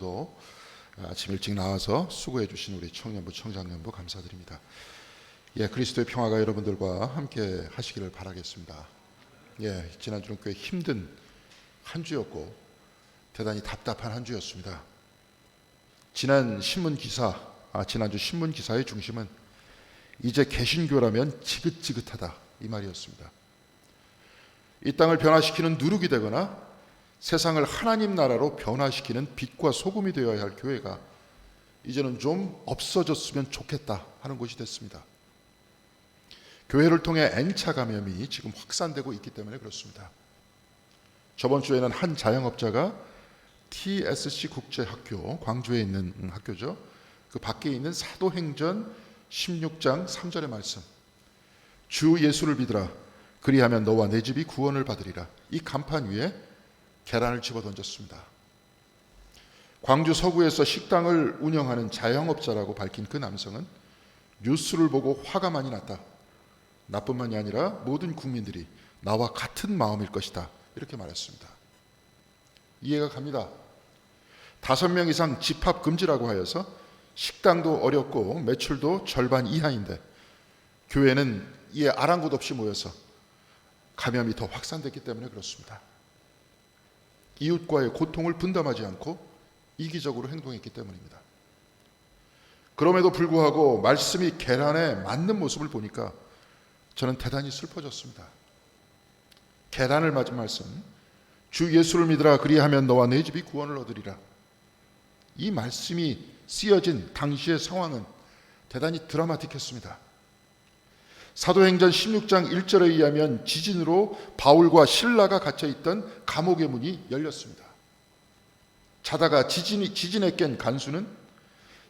또 아침 일찍 나와서 수고해 주신 우리 청년부 청장년부 감사드립니다. 그리스도의 평화가 여러분들과 함께 하시기를 바라겠습니다. 지난주는 꽤 힘든 한 주였고 대단히 답답한 한 주였습니다. 지난주 신문 기사의 중심은 이제 개신교라면 지긋지긋하다 이 말이었습니다. 이 땅을 변화시키는 누룩이 되거나 세상을 하나님 나라로 변화시키는 빛과 소금이 되어야 할 교회가 이제는 좀 없어졌으면 좋겠다 하는 것이 됐습니다. 교회를 통해 N차 감염이 지금 확산되고 있기 때문에 그렇습니다. 저번 주에는 한 자영업자가 TSC 국제학교, 광주에 있는 학교죠. 그 밖에 있는 사도행전 16장 3절의 말씀, 주 예수를 믿으라 그리하면 너와 내 집이 구원을 받으리라. 이 간판 위에 계란을 집어 던졌습니다. 광주 서구에서 식당을 운영하는 자영업자라고 밝힌 그 남성은 뉴스를 보고 화가 많이 났다. 나뿐만이 아니라 모든 국민들이 나와 같은 마음일 것이다. 이렇게 말했습니다. 이해가 갑니다. 5명 이상 집합 금지라고 하여서 식당도 어렵고 매출도 절반 이하인데 교회는 이에 아랑곳 없이 모여서 감염이 더 확산됐기 때문에 그렇습니다. 이웃과의 고통을 분담하지 않고 이기적으로 행동했기 때문입니다. 그럼에도 불구하고 말씀이 계란에 맞는 모습을 보니까 저는 대단히 슬퍼졌습니다. 계란을 맞은 말씀, 주 예수를 믿으라 그리하면 너와 내 집이 구원을 얻으리라. 이 말씀이 쓰여진 당시의 상황은 대단히 드라마틱했습니다. 사도행전 16장 1절에 의하면 지진으로 바울과 실라가 갇혀있던 감옥의 문이 열렸습니다. 자다가 지진에 깬 간수는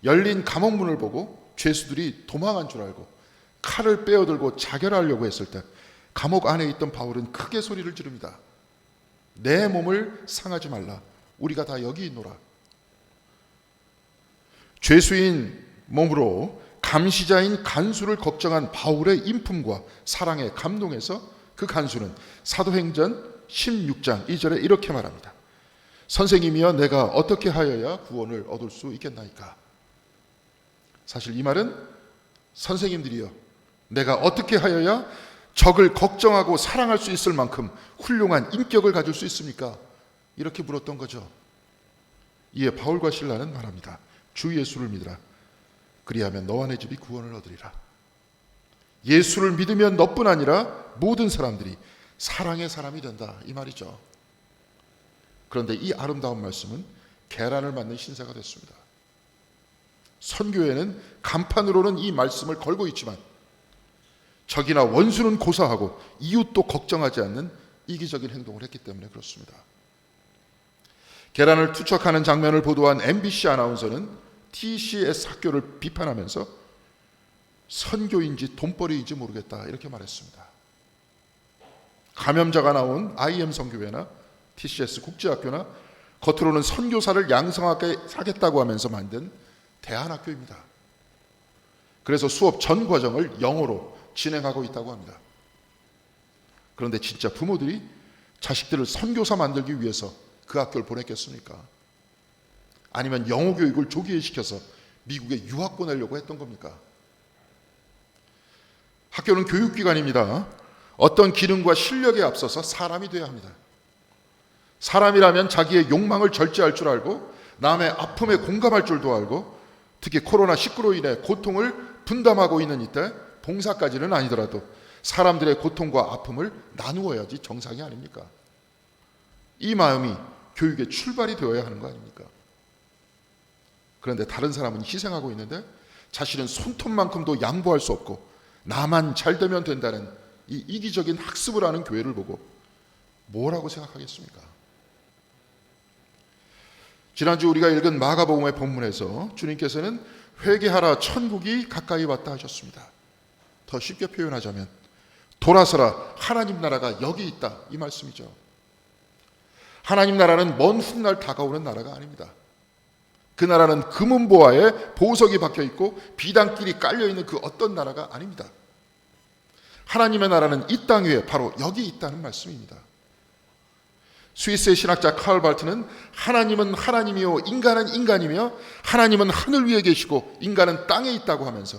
열린 감옥문을 보고 죄수들이 도망한 줄 알고 칼을 빼어들고 자결하려고 했을 때 감옥 안에 있던 바울은 크게 소리를 지릅니다. 내 몸을 상하지 말라. 우리가 다 여기 있노라. 죄수인 몸으로 감시자인 간수를 걱정한 바울의 인품과 사랑에 감동해서 그 간수는 사도행전 16장 2절에 이렇게 말합니다. 선생님이여 내가 어떻게 하여야 구원을 얻을 수 있겠나이까. 사실 이 말은 선생님들이여 내가 어떻게 하여야 적을 걱정하고 사랑할 수 있을 만큼 훌륭한 인격을 가질 수 있습니까? 이렇게 물었던 거죠. 이에 바울과 실라는 말합니다. 주 예수를 믿으라. 그리하면 너와 내 집이 구원을 얻으리라. 예수를 믿으면 너뿐 아니라 모든 사람들이 사랑의 사람이 된다 이 말이죠. 그런데 이 아름다운 말씀은 계란을 맞는 신세가 됐습니다. 선교회는 간판으로는 이 말씀을 걸고 있지만 적이나 원수는 고사하고 이웃도 걱정하지 않는 이기적인 행동을 했기 때문에 그렇습니다. 계란을 투척하는 장면을 보도한 MBC 아나운서는 TCS 학교를 비판하면서 선교인지 돈벌이인지 모르겠다 이렇게 말했습니다. 감염자가 나온 IM 선교회나 TCS 국제학교나 겉으로는 선교사를 양성하게 하겠다고 하면서 만든 대안학교입니다. 그래서 수업 전 과정을 영어로 진행하고 있다고 합니다. 그런데 진짜 부모들이 자식들을 선교사 만들기 위해서 그 학교를 보냈겠습니까? 아니면 영어 교육을 조기에 시켜서 미국에 유학 보내려고 했던 겁니까? 학교는 교육기관입니다. 어떤 기능과 실력에 앞서서 사람이 되어야 합니다. 사람이라면 자기의 욕망을 절제할 줄 알고 남의 아픔에 공감할 줄도 알고 특히 코로나19로 인해 고통을 분담하고 있는 이때 봉사까지는 아니더라도 사람들의 고통과 아픔을 나누어야지 정상이 아닙니까? 이 마음이 교육의 출발이 되어야 하는 거 아닙니까? 그런데 다른 사람은 희생하고 있는데 자신은 손톱만큼도 양보할 수 없고 나만 잘 되면 된다는 이 이기적인 학습을 하는 교회를 보고 뭐라고 생각하겠습니까? 지난주 우리가 읽은 마가복음의 본문에서 주님께서는 회개하라 천국이 가까이 왔다 하셨습니다. 더 쉽게 표현하자면 돌아서라 하나님 나라가 여기 있다 이 말씀이죠. 하나님 나라는 먼 훗날 다가오는 나라가 아닙니다. 그 나라는 금은보화에 보석이 박혀있고 비단길이 깔려있는 그 어떤 나라가 아닙니다. 하나님의 나라는 이 땅 위에 바로 여기 있다는 말씀입니다. 스위스의 신학자 카를 발트는 하나님은 하나님이요 인간은 인간이며 하나님은 하늘 위에 계시고 인간은 땅에 있다고 하면서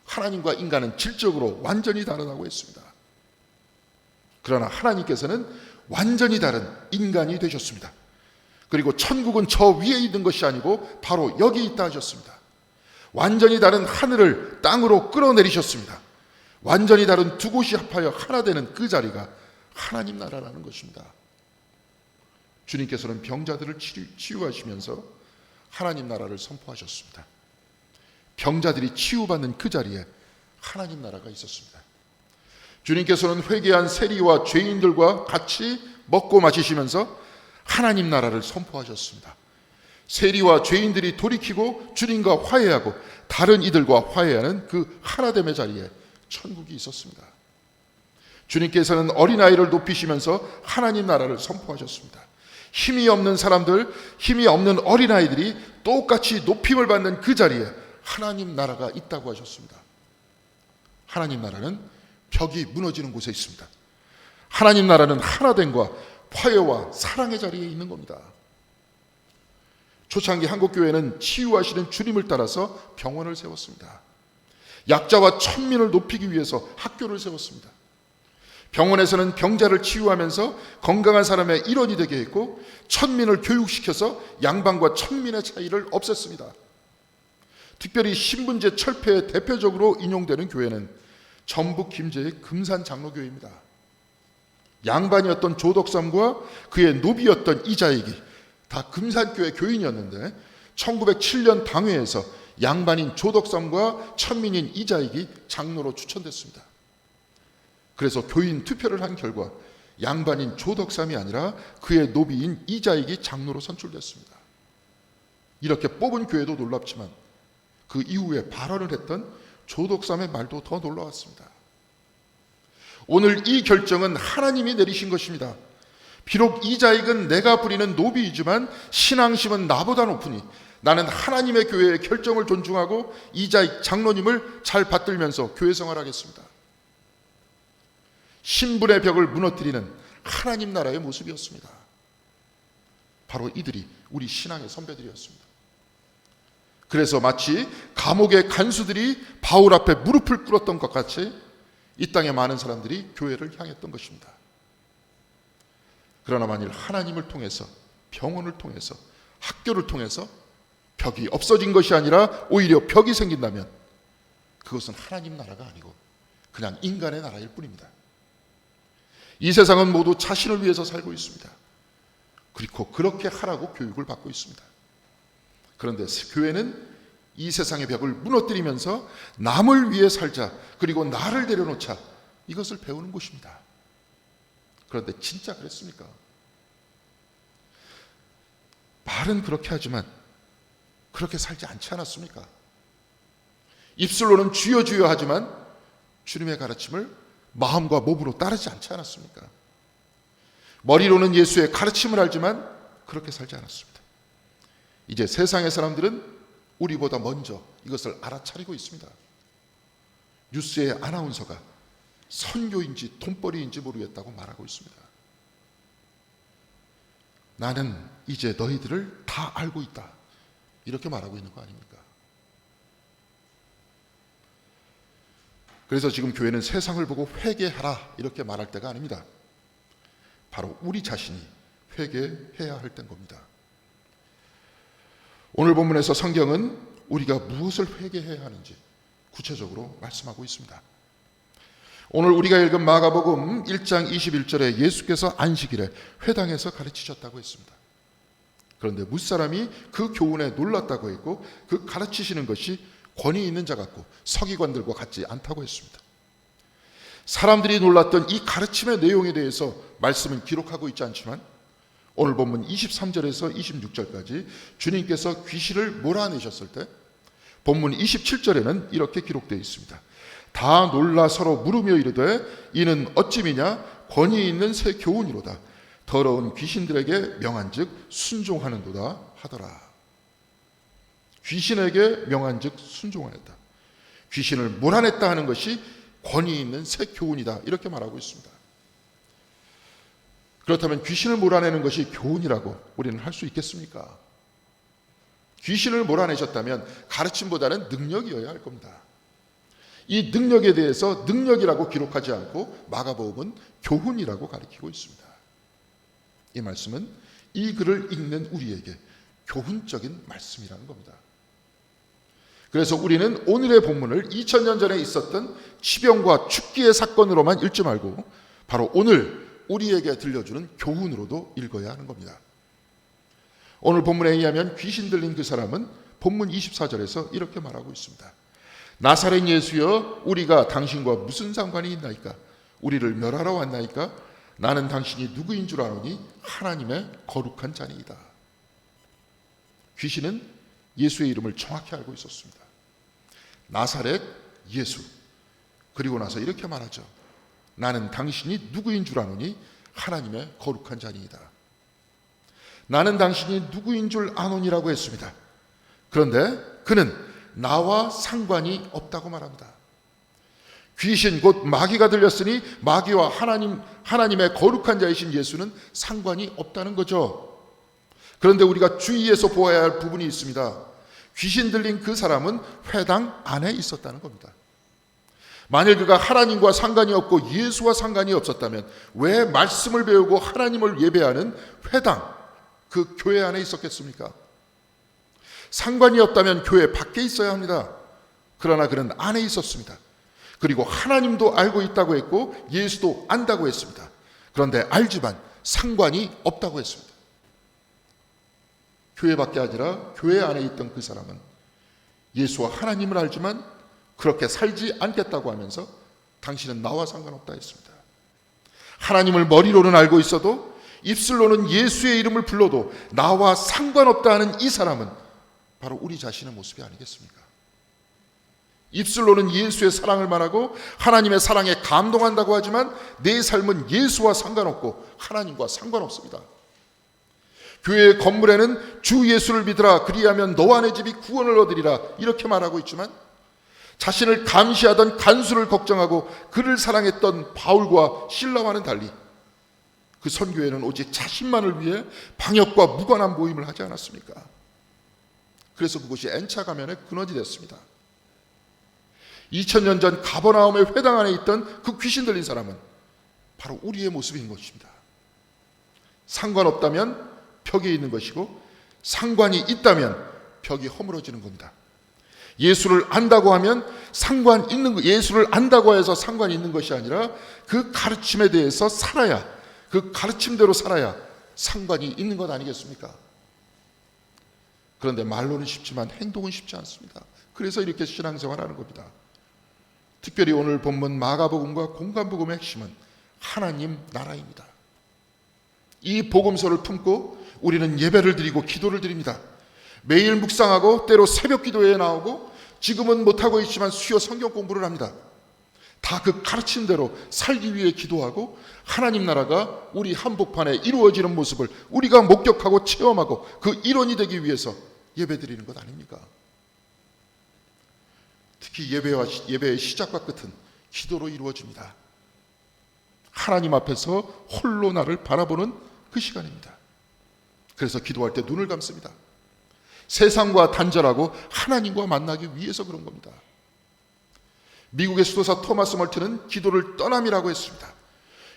하나님과 인간은 질적으로 완전히 다르다고 했습니다. 그러나 하나님께서는 완전히 다른 인간이 되셨습니다. 그리고 천국은 저 위에 있는 것이 아니고 바로 여기 있다 하셨습니다. 완전히 다른 하늘을 땅으로 끌어내리셨습니다. 완전히 다른 두 곳이 합하여 하나 되는 그 자리가 하나님 나라라는 것입니다. 주님께서는 병자들을 치유하시면서 하나님 나라를 선포하셨습니다. 병자들이 치유받는 그 자리에 하나님 나라가 있었습니다. 주님께서는 회개한 세리와 죄인들과 같이 먹고 마시시면서 하나님 나라를 선포하셨습니다. 세리와 죄인들이 돌이키고 주님과 화해하고 다른 이들과 화해하는 그 하나됨의 자리에 천국이 있었습니다. 주님께서는 어린아이를 높이시면서 하나님 나라를 선포하셨습니다. 힘이 없는 사람들, 힘이 없는 어린아이들이 똑같이 높임을 받는 그 자리에 하나님 나라가 있다고 하셨습니다. 하나님 나라는 벽이 무너지는 곳에 있습니다. 하나님 나라는 하나됨과 화해와 사랑의 자리에 있는 겁니다. 초창기 한국교회는 치유하시는 주님을 따라서 병원을 세웠습니다. 약자와 천민을 높이기 위해서 학교를 세웠습니다. 병원에서는 병자를 치유하면서 건강한 사람의 일원이 되게 했고 천민을 교육시켜서 양반과 천민의 차이를 없앴습니다. 특별히 신분제 철폐에 대표적으로 인용되는 교회는 전북 김제의 금산장로교회입니다. 양반이었던 조덕삼과 그의 노비였던 이자익이 다 금산교회 교인이었는데 1907년 당회에서 양반인 조덕삼과 천민인 이자익이 장로로 추천됐습니다. 그래서 교인 투표를 한 결과 양반인 조덕삼이 아니라 그의 노비인 이자익이 장로로 선출됐습니다. 이렇게 뽑은 교회도 놀랍지만 그 이후에 발언을 했던 조덕삼의 말도 더 놀라웠습니다. 오늘 이 결정은 하나님이 내리신 것입니다. 비록 이자익은 내가 부리는 노비이지만 신앙심은 나보다 높으니 나는 하나님의 교회의 결정을 존중하고 이자익 장로님을 잘 받들면서 교회 생활하겠습니다. 신분의 벽을 무너뜨리는 하나님 나라의 모습이었습니다. 바로 이들이 우리 신앙의 선배들이었습니다. 그래서 마치 감옥의 간수들이 바울 앞에 무릎을 꿇었던 것 같이 이 땅에 많은 사람들이 교회를 향했던 것입니다. 그러나 만일 하나님을 통해서, 병원을 통해서, 학교를 통해서 벽이 없어진 것이 아니라 오히려 벽이 생긴다면 그것은 하나님 나라가 아니고 그냥 인간의 나라일 뿐입니다. 이 세상은 모두 자신을 위해서 살고 있습니다. 그리고 그렇게 하라고 교육을 받고 있습니다. 그런데 교회는 이 세상의 벽을 무너뜨리면서 남을 위해 살자, 그리고 나를 내려놓자, 이것을 배우는 곳입니다. 그런데 진짜 그랬습니까? 말은 그렇게 하지만 그렇게 살지 않지 않았습니까? 입술로는 주여 주여 하지만 주님의 가르침을 마음과 몸으로 따르지 않지 않았습니까? 머리로는 예수의 가르침을 알지만 그렇게 살지 않았습니다. 이제 세상의 사람들은 우리보다 먼저 이것을 알아차리고 있습니다. 뉴스의 아나운서가 선교인지 돈벌이인지 모르겠다고 말하고 있습니다. 나는 이제 너희들을 다 알고 있다, 이렇게 말하고 있는 거 아닙니까? 그래서 지금 교회는 세상을 보고 회개하라 이렇게 말할 때가 아닙니다. 바로 우리 자신이 회개해야 할 때인 겁니다. 오늘 본문에서 성경은 우리가 무엇을 회개해야 하는지 구체적으로 말씀하고 있습니다. 오늘 우리가 읽은 마가복음 1장 21절에 예수께서 안식일에 회당에서 가르치셨다고 했습니다. 그런데 무사람이 그 교훈에 놀랐다고 했고 그 가르치시는 것이 권위 있는 자 같고 서기관들과 같지 않다고 했습니다. 사람들이 놀랐던 이 가르침의 내용에 대해서 말씀은 기록하고 있지 않지만 오늘 본문 23절에서 26절까지 주님께서 귀신을 몰아내셨을 때 본문 27절에는 이렇게 기록되어 있습니다. 다 놀라 서로 물으며 이르되 이는 어찌미냐 권위 있는 새 교훈이로다. 더러운 귀신들에게 명한즉 순종하는도다 하더라. 귀신에게 명한즉 순종하였다. 귀신을 몰아냈다 하는 것이 권위 있는 새 교훈이다, 이렇게 말하고 있습니다. 그렇다면 귀신을 몰아내는 것이 교훈이라고 우리는 할 수 있겠습니까? 귀신을 몰아내셨다면 가르침보다는 능력이어야 할 겁니다. 이 능력에 대해서 능력이라고 기록하지 않고 마가복음은 교훈이라고 가르치고 있습니다. 이 말씀은 이 글을 읽는 우리에게 교훈적인 말씀이라는 겁니다. 그래서 우리는 오늘의 본문을 2000년 전에 있었던 치병과 죽기의 사건으로만 읽지 말고 바로 오늘 우리에게 들려주는 교훈으로도 읽어야 하는 겁니다. 오늘 본문에 의하면 귀신 들린 그 사람은 본문 24절에서 이렇게 말하고 있습니다. 나사렛 예수여, 우리가 당신과 무슨 상관이 있나이까? 우리를 멸하러 왔나이까? 나는 당신이 누구인 줄 아노니 하나님의 거룩한 자니이다. 귀신은 예수의 이름을 정확히 알고 있었습니다. 나사렛 예수. 그리고 나서 이렇게 말하죠. 나는 당신이 누구인 줄 아노니 하나님의 거룩한 자니이다. 나는 당신이 누구인 줄 아노니라고 했습니다. 그런데 그는 나와 상관이 없다고 말합니다. 귀신 곧 마귀가 들렸으니 마귀와 하나님의 거룩한 자이신 예수는 상관이 없다는 거죠. 그런데 우리가 주의해서 보아야 할 부분이 있습니다. 귀신 들린 그 사람은 회당 안에 있었다는 겁니다. 만일 그가 하나님과 상관이 없고 예수와 상관이 없었다면 왜 말씀을 배우고 하나님을 예배하는 회당, 그 교회 안에 있었겠습니까? 상관이 없다면 교회 밖에 있어야 합니다. 그러나 그는 안에 있었습니다. 그리고 하나님도 알고 있다고 했고 예수도 안다고 했습니다. 그런데 알지만 상관이 없다고 했습니다. 교회 밖에 아니라 교회 안에 있던 그 사람은 예수와 하나님을 알지만 그렇게 살지 않겠다고 하면서 당신은 나와 상관없다 했습니다. 하나님을 머리로는 알고 있어도 입술로는 예수의 이름을 불러도 나와 상관없다 하는 이 사람은 바로 우리 자신의 모습이 아니겠습니까? 입술로는 예수의 사랑을 말하고 하나님의 사랑에 감동한다고 하지만 내 삶은 예수와 상관없고 하나님과 상관없습니다. 교회의 건물에는 주 예수를 믿으라 그리하면 너와 내 집이 구원을 얻으리라 이렇게 말하고 있지만 자신을 감시하던 간수를 걱정하고 그를 사랑했던 바울과 실라와는 달리 그 선교회는 오직 자신만을 위해 방역과 무관한 모임을 하지 않았습니까? 그래서 그곳이 N차 가면의 근원이 됐습니다. 2000년 전 가버나움의 회당 안에 있던 그 귀신 들린 사람은 바로 우리의 모습인 것입니다. 상관없다면 벽에 있는 것이고 상관이 있다면 벽이 허물어지는 겁니다. 예수를 안다고 하면 예수를 안다고 해서 상관이 있는 것이 아니라 그 가르침에 대해서 살아야, 그 가르침대로 살아야 상관이 있는 것 아니겠습니까? 그런데 말로는 쉽지만 행동은 쉽지 않습니다. 그래서 이렇게 신앙생활하는 겁니다. 특별히 오늘 본문 마가복음과 공관복음의 핵심은 하나님 나라입니다. 이 복음서를 품고 우리는 예배를 드리고 기도를 드립니다. 매일 묵상하고 때로 새벽 기도에 나오고 지금은 못하고 있지만 수요 성경 공부를 합니다. 다 그 가르침대로 살기 위해 기도하고 하나님 나라가 우리 한복판에 이루어지는 모습을 우리가 목격하고 체험하고 그 일원이 되기 위해서 예배 드리는 것 아닙니까? 특히 예배의 시작과 끝은 기도로 이루어집니다. 하나님 앞에서 홀로 나를 바라보는 그 시간입니다. 그래서 기도할 때 눈을 감습니다. 세상과 단절하고 하나님과 만나기 위해서 그런 겁니다. 미국의 수도사 토마스 멀튼은 기도를 떠남이라고 했습니다.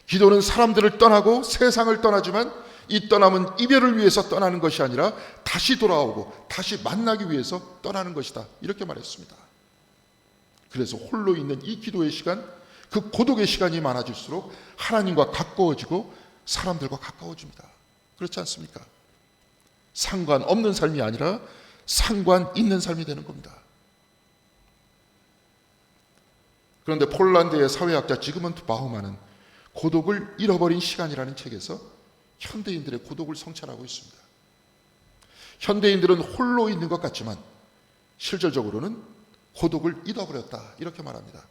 기도는 사람들을 떠나고 세상을 떠나지만 이 떠남은 이별을 위해서 떠나는 것이 아니라 다시 돌아오고 다시 만나기 위해서 떠나는 것이다. 이렇게 말했습니다. 그래서 홀로 있는 이 기도의 시간, 그 고독의 시간이 많아질수록 하나님과 가까워지고 사람들과 가까워집니다. 그렇지 않습니까? 상관없는 삶이 아니라 상관 있는 삶이 되는 겁니다. 그런데 폴란드의 사회학자 지그문트 바우만은 고독을 잃어버린 시간이라는 책에서 현대인들의 고독을 성찰하고 있습니다. 현대인들은 홀로 있는 것 같지만 실질적으로는 고독을 잃어버렸다 이렇게 말합니다.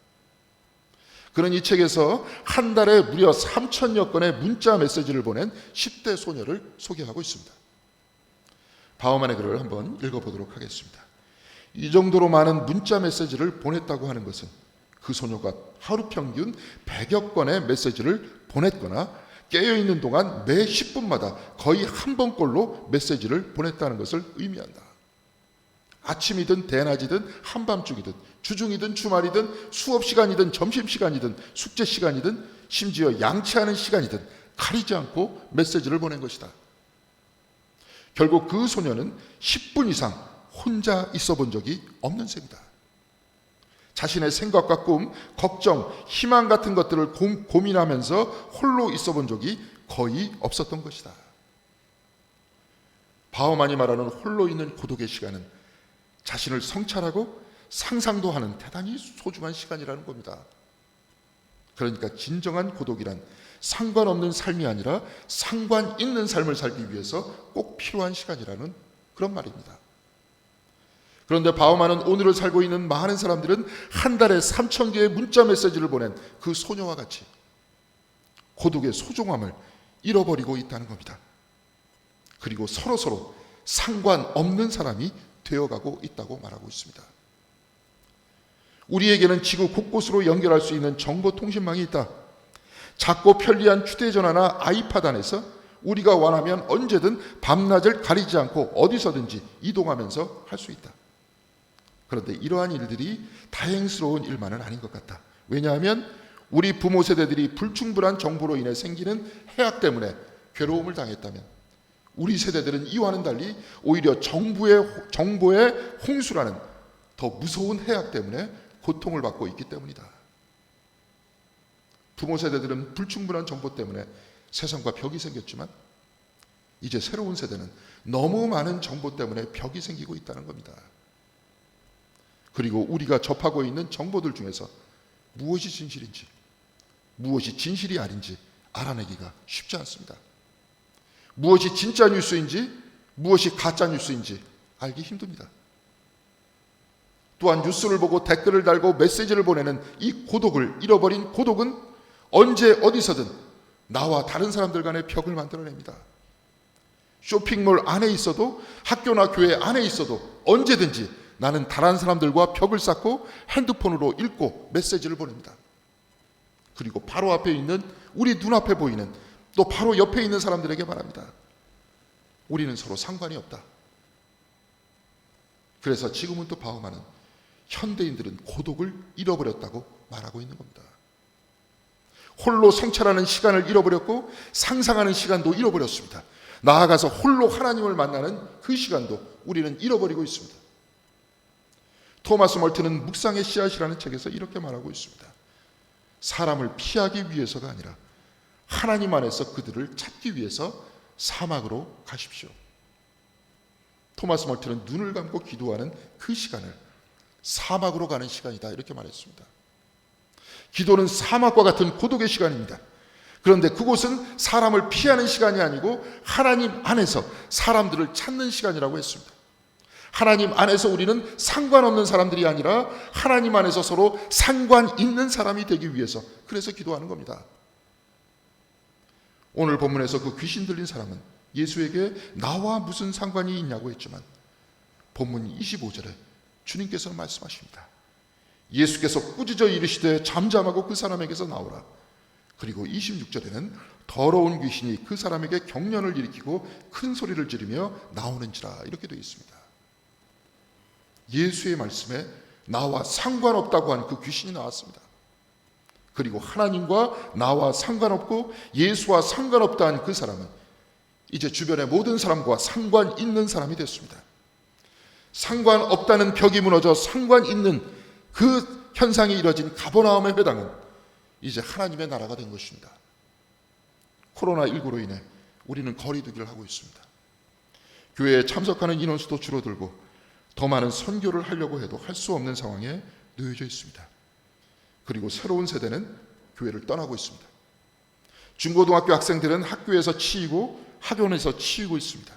그는 이 책에서 한 달에 무려 3,000여 건의 문자 메시지를 보낸 10대 소녀를 소개하고 있습니다. 바우만의 글을 한번 읽어보도록 하겠습니다. 이 정도로 많은 문자 메시지를 보냈다고 하는 것은 그 소녀가 하루 평균 100여 건의 메시지를 보냈거나 깨어있는 동안 매 10분마다 거의 한 번꼴로 메시지를 보냈다는 것을 의미한다. 아침이든 대낮이든 한밤중이든 주중이든 주말이든 수업시간이든 점심시간이든 숙제시간이든 심지어 양치하는 시간이든 가리지 않고 메시지를 보낸 것이다. 결국 그 소녀는 10분 이상 혼자 있어 본 적이 없는 셈이다. 자신의 생각과 꿈, 걱정, 희망 같은 것들을 고민하면서 홀로 있어 본 적이 거의 없었던 것이다. 바우만이 말하는 홀로 있는 고독의 시간은 자신을 성찰하고 상상도 하는 대단히 소중한 시간이라는 겁니다. 그러니까 진정한 고독이란 상관없는 삶이 아니라 상관 있는 삶을 살기 위해서 꼭 필요한 시간이라는 그런 말입니다. 그런데 바우만은 오늘을 살고 있는 많은 사람들은 한 달에 3,000개의 문자 메시지를 보낸 그 소녀와 같이 고독의 소중함을 잃어버리고 있다는 겁니다. 그리고 서로 상관없는 사람이 되어가고 있다고 말하고 있습니다. 우리에게는 지구 곳곳으로 연결할 수 있는 정보통신망이 있다. 작고 편리한 휴대전화나 아이팟 안에서 우리가 원하면 언제든 밤낮을 가리지 않고 어디서든지 이동하면서 할 수 있다. 그런데 이러한 일들이 다행스러운 일만은 아닌 것 같다. 왜냐하면 우리 부모 세대들이 불충분한 정보로 인해 생기는 해악 때문에 괴로움을 당했다면 우리 세대들은 이와는 달리 오히려 정보의 홍수라는 더 무서운 해악 때문에 고통을 받고 있기 때문이다. 부모 세대들은 불충분한 정보 때문에 세상과 벽이 생겼지만 이제 새로운 세대는 너무 많은 정보 때문에 벽이 생기고 있다는 겁니다. 그리고 우리가 접하고 있는 정보들 중에서 무엇이 진실인지, 무엇이 진실이 아닌지 알아내기가 쉽지 않습니다. 무엇이 진짜 뉴스인지, 무엇이 가짜 뉴스인지 알기 힘듭니다. 또한 뉴스를 보고 댓글을 달고 메시지를 보내는 이 고독을 잃어버린 고독은 언제 어디서든 나와 다른 사람들 간의 벽을 만들어냅니다. 쇼핑몰 안에 있어도 학교나 교회 안에 있어도 언제든지 나는 다른 사람들과 벽을 쌓고 핸드폰으로 읽고 메시지를 보냅니다. 그리고 바로 앞에 있는 우리 눈앞에 보이는 또 바로 옆에 있는 사람들에게 말합니다. 우리는 서로 상관이 없다. 그래서 지금은 또 바우만은 현대인들은 고독을 잃어버렸다고 말하고 있는 겁니다. 홀로 성찰하는 시간을 잃어버렸고 상상하는 시간도 잃어버렸습니다. 나아가서 홀로 하나님을 만나는 그 시간도 우리는 잃어버리고 있습니다. 토마스 멀튼은 묵상의 씨앗이라는 책에서 이렇게 말하고 있습니다. 사람을 피하기 위해서가 아니라 하나님 안에서 그들을 찾기 위해서 사막으로 가십시오. 토마스 멀튼은 눈을 감고 기도하는 그 시간을 사막으로 가는 시간이다 이렇게 말했습니다. 기도는 사막과 같은 고독의 시간입니다. 그런데 그곳은 사람을 피하는 시간이 아니고 하나님 안에서 사람들을 찾는 시간이라고 했습니다. 하나님 안에서 우리는 상관없는 사람들이 아니라 하나님 안에서 서로 상관 있는 사람이 되기 위해서 그래서 기도하는 겁니다. 오늘 본문에서 그 귀신 들린 사람은 예수에게 나와 무슨 상관이 있냐고 했지만 본문 25절에 주님께서 말씀하십니다. 예수께서 꾸짖어 이르시되 잠잠하고 그 사람에게서 나오라. 그리고 26절에는 더러운 귀신이 그 사람에게 경련을 일으키고 큰 소리를 지르며 나오는지라 이렇게 되어 있습니다. 예수의 말씀에 나와 상관없다고 한 그 귀신이 나왔습니다. 그리고 하나님과 나와 상관없고 예수와 상관없다 한 그 사람은 이제 주변의 모든 사람과 상관 있는 사람이 됐습니다. 상관없다는 벽이 무너져 상관 있는 그 현상이 이뤄진 가버나움의 회당은 이제 하나님의 나라가 된 것입니다. 코로나19로 인해 우리는 거리두기를 하고 있습니다. 교회에 참석하는 인원수도 줄어들고 더 많은 선교를 하려고 해도 할 수 없는 상황에 놓여져 있습니다. 그리고 새로운 세대는 교회를 떠나고 있습니다. 중고등학교 학생들은 학교에서 치이고 학원에서 치이고 있습니다.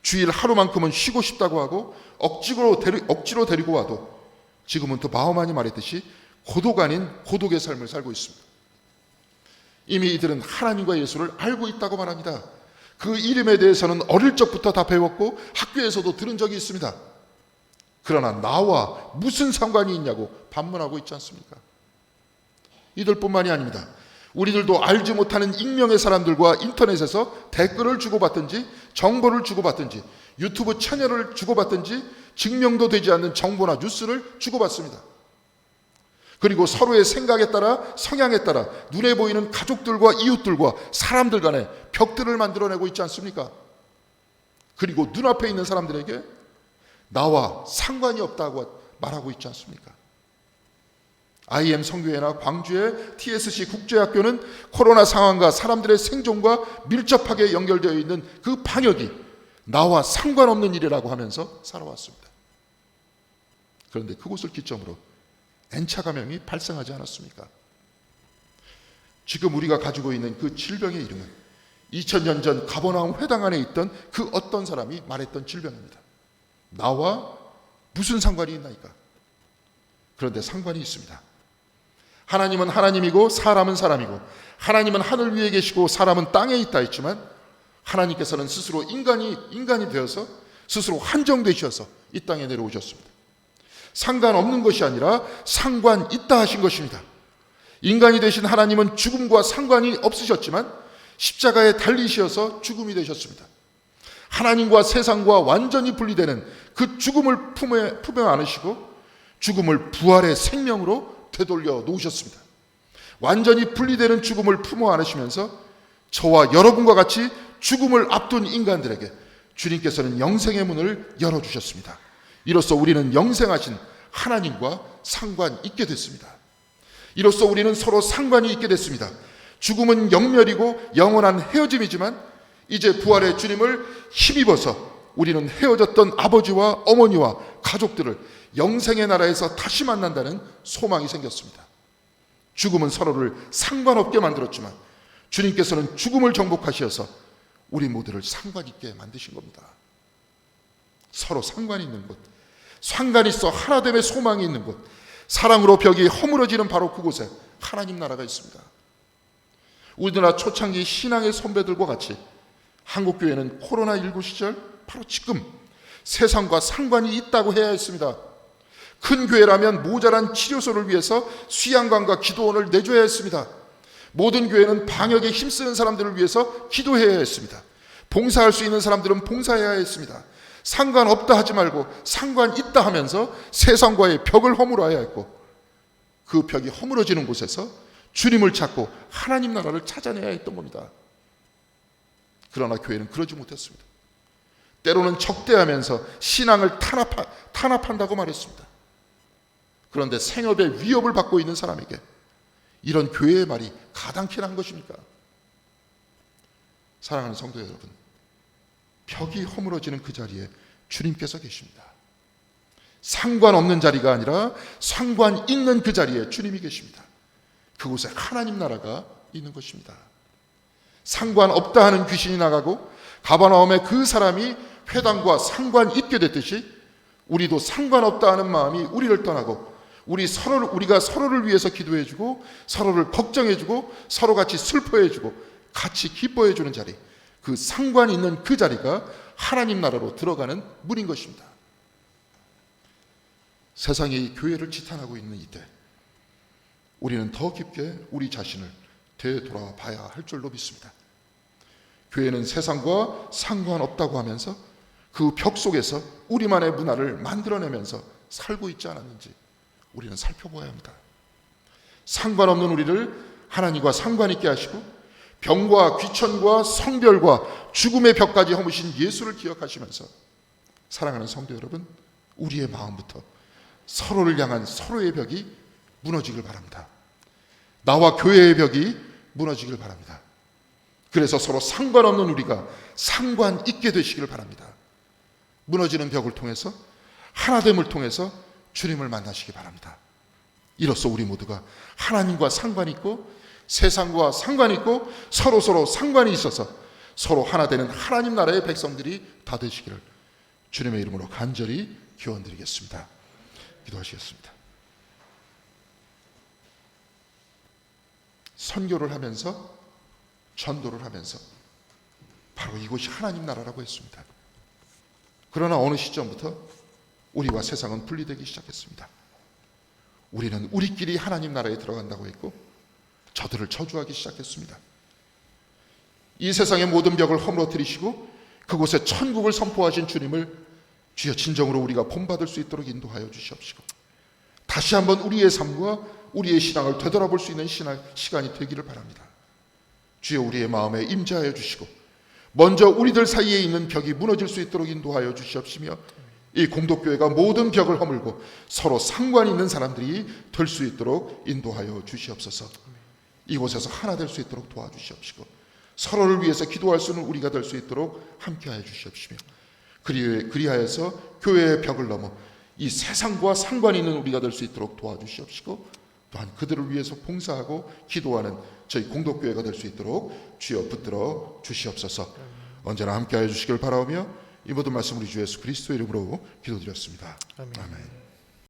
주일 하루만큼은 쉬고 싶다고 하고 억지로 데리고 와도 지금은 또 바우만이 말했듯이 고독 아닌 고독의 삶을 살고 있습니다. 이미 이들은 하나님과 예수를 알고 있다고 말합니다. 그 이름에 대해서는 어릴 적부터 다 배웠고 학교에서도 들은 적이 있습니다. 그러나 나와 무슨 상관이 있냐고 반문하고 있지 않습니까? 이들뿐만이 아닙니다. 우리들도 알지 못하는 익명의 사람들과 인터넷에서 댓글을 주고받든지 정보를 주고받든지 유튜브 채널을 주고받든지 증명도 되지 않는 정보나 뉴스를 주고받습니다. 그리고 서로의 생각에 따라 성향에 따라 눈에 보이는 가족들과 이웃들과 사람들 간에 벽들을 만들어내고 있지 않습니까? 그리고 눈앞에 있는 사람들에게 나와 상관이 없다고 말하고 있지 않습니까? IM 성교회나 광주의 TSC 국제학교는 코로나 상황과 사람들의 생존과 밀접하게 연결되어 있는 그 방역이 나와 상관없는 일이라고 하면서 살아왔습니다. 그런데 그곳을 기점으로 N차 감염이 발생하지 않았습니까? 지금 우리가 가지고 있는 그 질병의 이름은 2000년 전 가버나움 회당 안에 있던 그 어떤 사람이 말했던 질병입니다. 나와 무슨 상관이 있나이까? 그런데 상관이 있습니다. 하나님은 하나님이고 사람은 사람이고, 하나님은 하늘 위에 계시고 사람은 땅에 있다 했지만, 하나님께서는 스스로 인간이 되어서 스스로 한정되셔서 이 땅에 내려오셨습니다. 상관없는 것이 아니라 상관 있다 하신 것입니다. 인간이 되신 하나님은 죽음과 상관이 없으셨지만 십자가에 달리셔서 죽음이 되셨습니다. 하나님과 세상과 완전히 분리되는 그 죽음을 품에 안으시고 죽음을 부활의 생명으로 되돌려 놓으셨습니다. 완전히 분리되는 죽음을 품어 안으시면서 저와 여러분과 같이 죽음을 앞둔 인간들에게 주님께서는 영생의 문을 열어주셨습니다. 이로써 우리는 영생하신 하나님과 상관 있게 됐습니다. 이로써 우리는 서로 상관이 있게 됐습니다. 죽음은 영멸이고 영원한 헤어짐이지만 이제 부활의 주님을 힘입어서 우리는 헤어졌던 아버지와 어머니와 가족들을 영생의 나라에서 다시 만난다는 소망이 생겼습니다. 죽음은 서로를 상관없게 만들었지만 주님께서는 죽음을 정복하셔서 우리 모두를 상관 있게 만드신 겁니다. 서로 상관이 있는 곳, 상관이 있어 하나됨의 소망이 있는 곳, 사랑으로 벽이 허물어지는 바로 그곳에 하나님 나라가 있습니다. 우리나라 초창기 신앙의 선배들과 같이 한국교회는 코로나19 시절 바로 지금 세상과 상관이 있다고 해야 했습니다. 큰 교회라면 모자란 치료소를 위해서 수양관과 기도원을 내줘야 했습니다. 모든 교회는 방역에 힘쓰는 사람들을 위해서 기도해야 했습니다. 봉사할 수 있는 사람들은 봉사해야 했습니다. 상관없다 하지 말고 상관 있다 하면서 세상과의 벽을 허물어야 했고, 그 벽이 허물어지는 곳에서 주님을 찾고 하나님 나라를 찾아내야 했던 겁니다. 그러나 교회는 그러지 못했습니다. 때로는 적대하면서 신앙을 탄압한다고 말했습니다. 그런데 생업의 위협을 받고 있는 사람에게 이런 교회의 말이 가당키나 한 것입니까? 사랑하는 성도 여러분, 벽이 허물어지는 그 자리에 주님께서 계십니다. 상관없는 자리가 아니라 상관 있는 그 자리에 주님이 계십니다. 그곳에 하나님 나라가 있는 것입니다. 상관없다 하는 귀신이 나가고 가버나움의 그 사람이 회당과 상관 있게 됐듯이 우리도 상관없다 하는 마음이 우리를 떠나고 우리가 서로를 위해서 기도해주고 서로를 걱정해주고 서로 같이 슬퍼해주고 같이 기뻐해주는 자리, 그 상관 있는 그 자리가 하나님 나라로 들어가는 문인 것입니다. 세상이 교회를 지탄하고 있는 이때 우리는 더 깊게 우리 자신을 되돌아봐야 할 줄로 믿습니다. 교회는 세상과 상관없다고 하면서 그 벽 속에서 우리만의 문화를 만들어내면서 살고 있지 않았는지 우리는 살펴봐야 합니다. 상관없는 우리를 하나님과 상관 있게 하시고 병과 귀천과 성별과 죽음의 벽까지 허무신 예수를 기억하시면서, 사랑하는 성도 여러분, 우리의 마음부터 서로를 향한 서로의 벽이 무너지길 바랍니다. 나와 교회의 벽이 무너지길 바랍니다. 그래서 서로 상관없는 우리가 상관 있게 되시길 바랍니다. 무너지는 벽을 통해서, 하나됨을 통해서 주님을 만나시기 바랍니다. 이로써 우리 모두가 하나님과 상관 있고 세상과 상관 있고 서로 상관이 있어서 서로 하나 되는 하나님 나라의 백성들이 다 되시기를 주님의 이름으로 간절히 기원드리겠습니다. 기도하시겠습니다. 선교를 하면서 전도를 하면서 바로 이곳이 하나님 나라라고 했습니다. 그러나 어느 시점부터 우리와 세상은 분리되기 시작했습니다. 우리는 우리끼리 하나님 나라에 들어간다고 했고 저들을 저주하기 시작했습니다. 이 세상의 모든 벽을 허물어뜨리시고 그곳에 천국을 선포하신 주님을 주여 진정으로 우리가 본받을 수 있도록 인도하여 주시옵시고, 다시 한번 우리의 삶과 우리의 신앙을 되돌아볼 수 있는 시간이 되기를 바랍니다. 주여 우리의 마음에 임재하여 주시고 먼저 우리들 사이에 있는 벽이 무너질 수 있도록 인도하여 주시옵시며, 이 공동교회가 모든 벽을 허물고 서로 상관 있는 사람들이 될 수 있도록 인도하여 주시옵소서. 이곳에서 하나 될 수 있도록 도와주시옵시고, 서로를 위해서 기도할 수 있는 우리가 될 수 있도록 함께하여 주시옵시며, 그리하여서 교회의 벽을 넘어 이 세상과 상관 있는 우리가 될 수 있도록 도와주시옵시고, 또한 그들을 위해서 봉사하고 기도하는 저희 공동교회가 될 수 있도록 주여 붙들어 주시옵소서. 언제나 함께하여 주시길 바라오며 이 모든 말씀 우리 주 예수 그리스도의 이름으로 기도드렸습니다. 아멘.